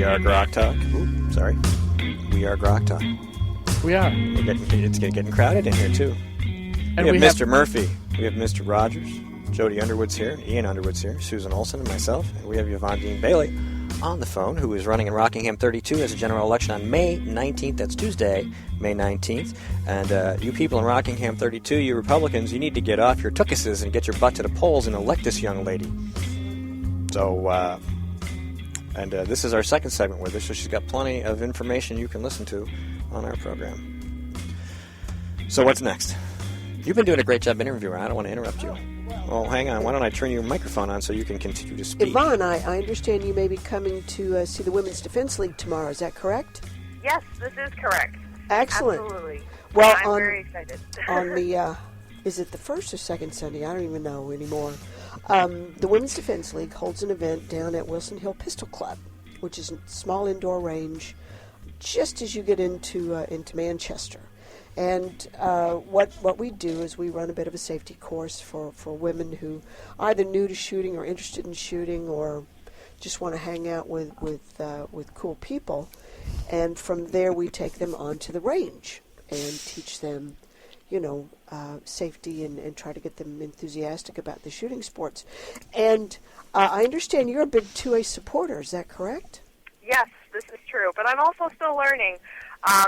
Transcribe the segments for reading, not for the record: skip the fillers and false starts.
We are Grok Talk. Ooh, sorry. We are Grok Talk. We are. It's getting crowded in here, too. And we have Mr. Murphy. We have Mr. Rogers. Jody Underwood's here. Ian Underwood's here. Susan Olsen and myself. And we have Yvonne Dean-Baily on the phone, who is running in Rockingham 32 as a general election on May 19th. That's Tuesday, May 19th. And you people in Rockingham 32, you Republicans, you need to get off your tookuses and get your butt to the polls and elect this young lady. So, this is our second segment with her, so she's got plenty of information you can listen to on our program. So what's next? You've been doing a great job interviewing her. I don't want to interrupt you. Well, hang on. Why don't I turn your microphone on so you can continue to speak? Yvonne, I understand you may be coming to see the Women's Defense League tomorrow. Is that correct? Yes, this is correct. Excellent. Absolutely. Well, I'm very excited. On the, is it the first or second Sunday? I don't even know anymore. The Women's Defense League holds an event down at Wilson Hill Pistol Club, which is a small indoor range just as you get into Manchester. And what we do is we run a bit of a safety course for women who are either new to shooting or interested in shooting or just want to hang out with cool people. And from there we take them onto the range and teach them, safety and try to get them enthusiastic about the shooting sports. And I understand you're a big 2A supporter. Is that correct? Yes, this is true. But I'm also still learning. I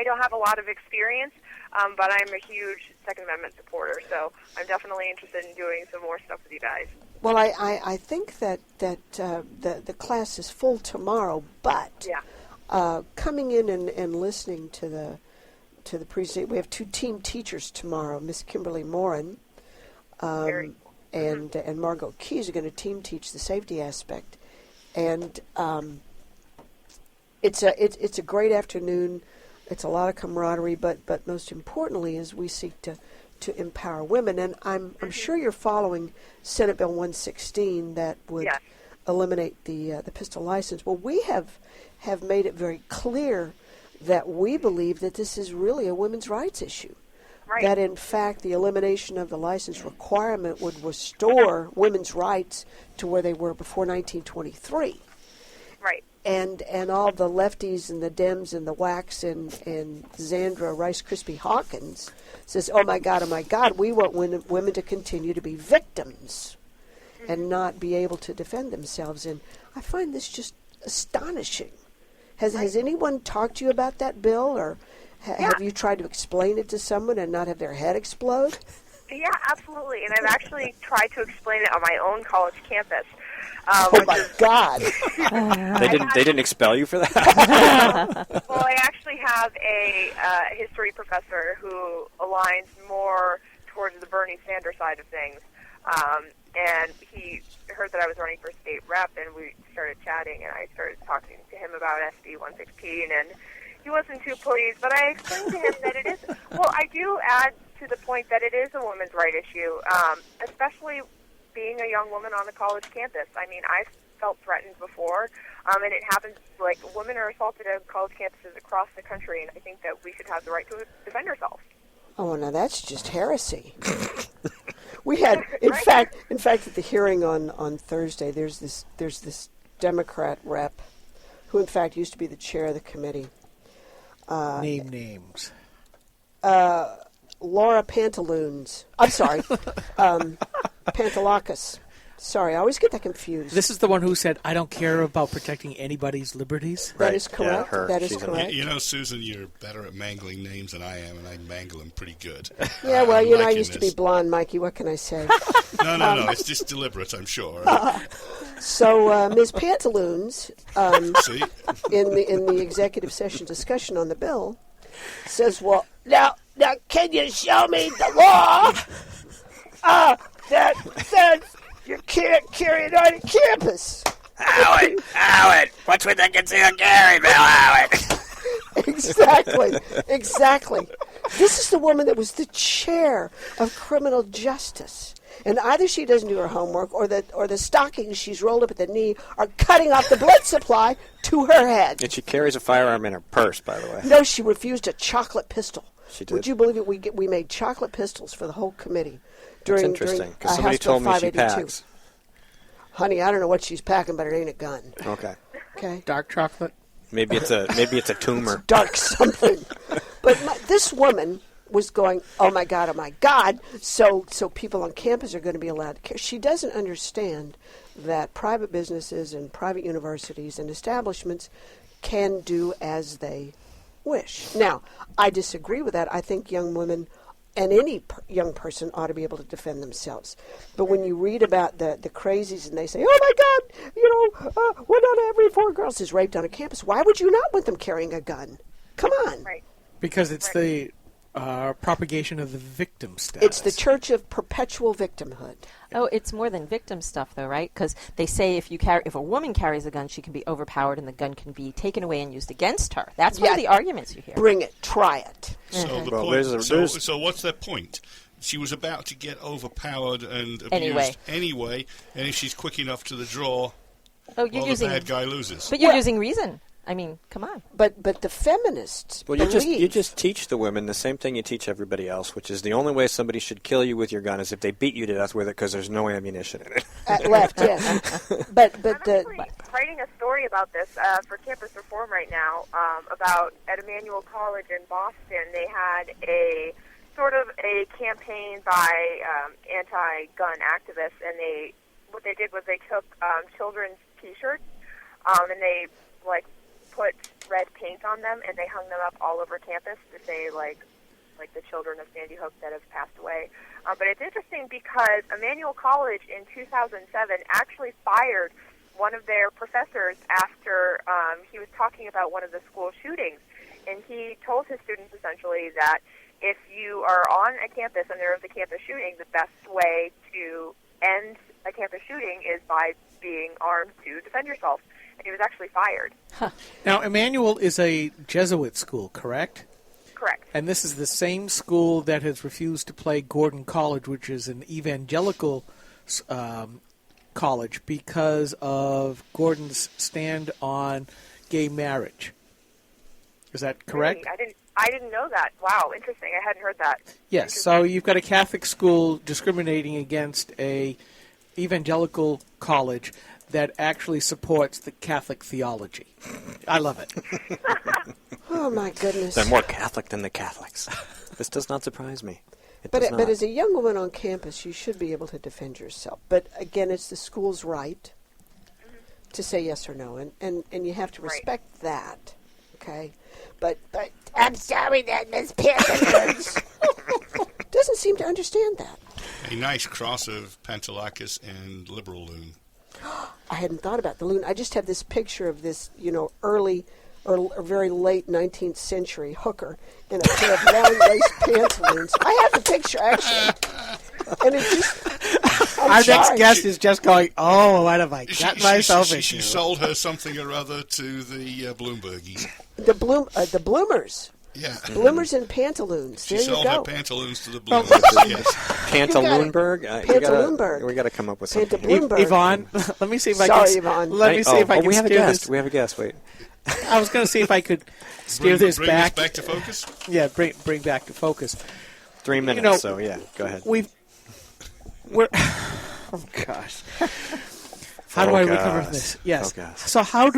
don't have a lot of experience, but I'm a huge Second Amendment supporter, so I'm definitely interested in doing some more stuff with you guys. Well, I think that the class is full tomorrow, but coming in and listening to the presentation, we have two team teachers tomorrow, Miss Kimberly Morin and Margot Keys are going to team teach the safety aspect, and it's a great afternoon. It's a lot of camaraderie, but most importantly is we seek to empower women. And I'm sure you're following Senate Bill 116 that would eliminate the pistol license. Well, we have made it very clear that we believe that this is really a women's rights issue. Right. That in fact the elimination of the license requirement would restore women's rights to where they were before 1923. Right. And all the lefties and the Dems and the WACs and Zandra Rice Krispie Hawkins says, oh my God, we want women to continue to be victims and not be able to defend themselves. And I find this just astonishing. Has anyone talked to you about that bill, or have you tried to explain it to someone and not have their head explode? Yeah, absolutely. And I've actually tried to explain it on my own college campus. Oh my God! They didn't expel you for that? Well, I actually have a history professor who aligns more towards the Bernie Sanders side of things, and he heard that I was running for state rep, and we started chatting, and I started talking to him about SB 116, and he wasn't too pleased, but I explained to him that it is. Well, I do add to the point that it is a women's right issue, especially being a young woman on the college campus. I mean, I've felt threatened before, and it happens, like, women are assaulted at college campuses across the country, and I think that we should have the right to defend ourselves. Oh, now that's just heresy. We had, in fact, at the hearing on Thursday, there's this Democrat rep who, in fact, used to be the chair of the committee. Name names. Laura Pantaloons. I'm sorry. Pantalakis. Sorry, I always get that confused. This is the one who said, I don't care about protecting anybody's liberties? That is correct. Yeah, that is correct. Susan, you're better at mangling names than I am, and I mangle them pretty good. Yeah, well, I used to be blonde, Mikey. What can I say? No. It's just deliberate, I'm sure. So, Ms. Pantaloons, in the executive session discussion on the bill, says, well, now, can you show me the law that you can't carry it on campus? Howard, what's with the concealed carry bill, Howard? Exactly. This is the woman that was the chair of criminal justice. And either she doesn't do her homework or the stockings she's rolled up at the knee are cutting off the blood supply to her head. And she carries a firearm in her purse, by the way. No, she refused a chocolate pistol. She did. Would you believe it? We made chocolate pistols for the whole committee during That's interesting, because somebody House Bill told me she 582. packs. honey, I don't know what she's packing, but it ain't a gun. Okay. Okay? Dark chocolate. Maybe it's a tumor. Dark something. But this woman was going, oh my God. So people on campus are going to be allowed to care. She doesn't understand that private businesses and private universities and establishments can do as they wish. Now, I disagree with that. I think young women and any young person ought to be able to defend themselves. But when you read about the crazies and they say, oh my God, 1 out of every 4 girls is raped on a campus, why would you not want them carrying a gun? Come on. Right. Because it's the propagation of the victim status. It's the church of perpetual victimhood. Oh, it's more than victim stuff, though, right? Because they say if a woman carries a gun, she can be overpowered and the gun can be taken away and used against her. That's one of the arguments you hear. Bring it. Try it. So the Well, point. So what's their point? She was about to get overpowered and abused anyway, and if she's quick enough to the draw, the bad guy loses. But you're using reason. I mean, come on. But the feminists believe... you just teach the women the same thing you teach everybody else, which is the only way somebody should kill you with your gun is if they beat you to death with it because there's no ammunition in it. Left, yes. But I'm actually writing a story about this for Campus Reform right now. About at Emmanuel College in Boston, they had a sort of a campaign by anti-gun activists, and what they did was they took children's T-shirts and they put red paint on them, and they hung them up all over campus to say like the children of Sandy Hook that have passed away. But it's interesting because Emmanuel College in 2007 actually fired one of their professors after he was talking about one of the school shootings, and he told his students essentially that if you are on a campus and there is a campus shooting, the best way to end a campus shooting is by being armed to defend yourself. And he was actually fired. Huh. Now, Emmanuel is a Jesuit school, correct? Correct. And this is the same school that has refused to play Gordon College, which is an evangelical college, because of Gordon's stand on gay marriage. Is that correct? Really? I didn't know that. Wow, interesting. I hadn't heard that. Yes. So you've got a Catholic school discriminating against a evangelical college that actually supports the Catholic theology. I love it. Oh, my goodness. They're more Catholic than the Catholics. This does not surprise me. But as a young woman on campus, you should be able to defend yourself. But, again, it's the school's right to say yes or no, and you have to respect that, okay? But I'm sorry that Miss Pantaloons doesn't seem to understand that. A nice cross of Pantalakis and Liberal Loon. I hadn't thought about the loon. I just have this picture of this, early or very late 19th century hooker in a pair of long lace pantaloons. I have the picture, actually. And it just... Our next guest is just going, oh, what have I got myself into? She sold her something or other to the Bloombergies. The Bloomers. Yeah. Bloomers and Pantaloons. She there you sold go. her Pantaloons to the Bloombergies. Yes. Pantaloonberg? Pantaloonberg. We got to come up with something. Pantaloonberg. Yvonne, let me see if I Sorry, can... Yvonne. Let me see if I can we have a steer guest. this... We have a guest. Wait. I was going to see if I could steer this bring back. This back to focus? Yeah, bring back to focus. 3 minutes, so yeah, go ahead. We're oh, gosh. How do I recover from this? Yes. So how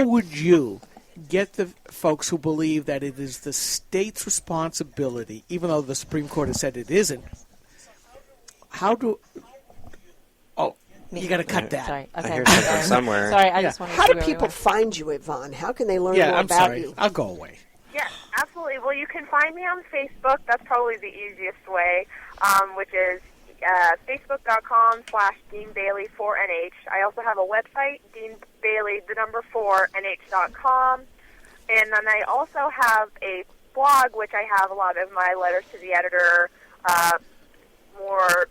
would you get the folks who believe that it is the state's responsibility, even though the Supreme Court has said it isn't, you got to cut that. Sorry. Okay. I hear something somewhere. Sorry, I just want to How do people find you, Yvonne? How can they learn more I'm about sorry. you? I'll go away. Yes, absolutely. Well, you can find me on Facebook. That's probably the easiest way, which is facebook.com/Dean-Bailey4NH. I also have a website, Dean-Bailey4NH.com. And then I also have a blog, which I have a lot of my letters to the editor, more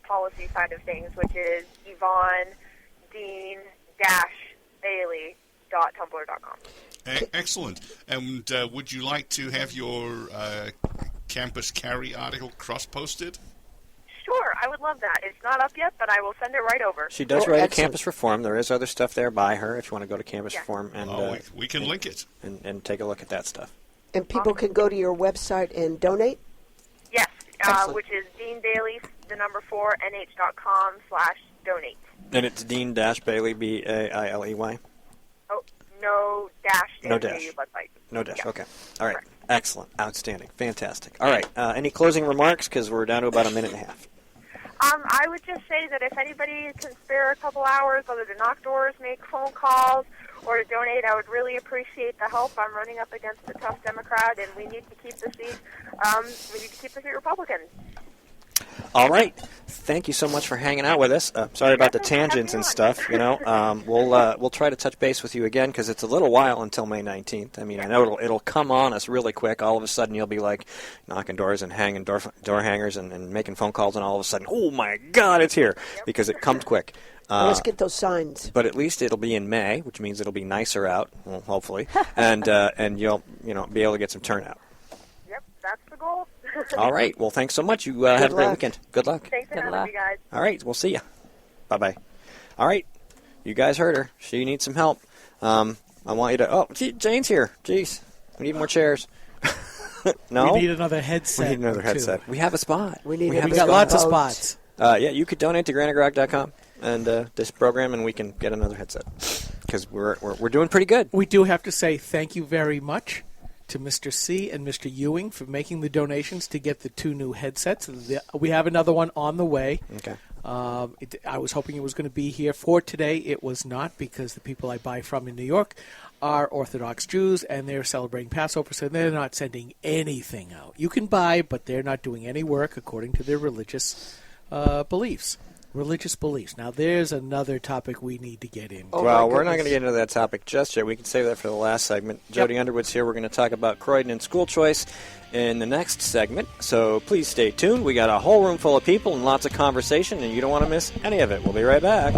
policy side of things, which is yvonne-dean-bailey.tumblr.com. Excellent. And would you like to have your Campus Carry article cross-posted? Sure, I would love that. It's not up yet, but I will send it right over. She does write at Campus Reform. There is other stuff there by her if you want to go to Campus Reform and we can link it and take a look at that stuff. And people can go to your website and donate? Yes, which is Dean-Bailey, the number 4, nh.com/donate. donate. And it's Dean-Bailey, Bailey. Oh, no dash. No dash. No dash. Okay. All right. Correct. Excellent. Outstanding. Fantastic. All right. Any closing remarks? Because we're down to about a minute and a half. I would just say that if anybody can spare a couple hours, whether to knock doors, make phone calls, or to donate, I would really appreciate the help. I'm running up against a tough Democrat, and we need to keep the seat. We need to keep the seat Republican. All right. Thank you so much for hanging out with us. Sorry about the tangents and stuff. We'll try to touch base with you again because it's a little while until May 19th. I mean, I know it'll come on us really quick. All of a sudden, you'll be like knocking doors and hanging door hangers and making phone calls, and all of a sudden, oh my God, it's here because it comes quick. Let's get those signs. But at least it'll be in May, which means it'll be nicer out, well, hopefully, and you'll be able to get some turnout. Yep, that's the goal. All right. Well, thanks so much. You have a great weekend. Good luck. Thanks for having me, guys. All right. We'll see you. Bye-bye. All right. You guys heard her. She needs some help. I want you to... Oh, Jane's here. Jeez. We need more chairs. No? We need another headset. We need another headset. We have a spot. We got lots of spots. Yeah, you could donate to graniterock.com and this program, and we can get another headset because we're doing pretty good. We do have to say thank you very much to Mr. C and Mr. Ewing for making the donations to get the 2 new headsets. We have another one on the way. Okay. I was hoping it was going to be here for today. It was not because the people I buy from in New York are Orthodox Jews, and they're celebrating Passover, so they're not sending anything out. You can buy, but they're not doing any work according to their religious beliefs. Religious beliefs. Now, there's another topic we need to get into. Well, we're not going to get into that topic just yet. We can save that for the last segment. Jody Underwood's here. We're going to talk about Croydon and school choice in the next segment. So please stay tuned. We got a whole room full of people and lots of conversation, and you don't want to miss any of it. We'll be right back.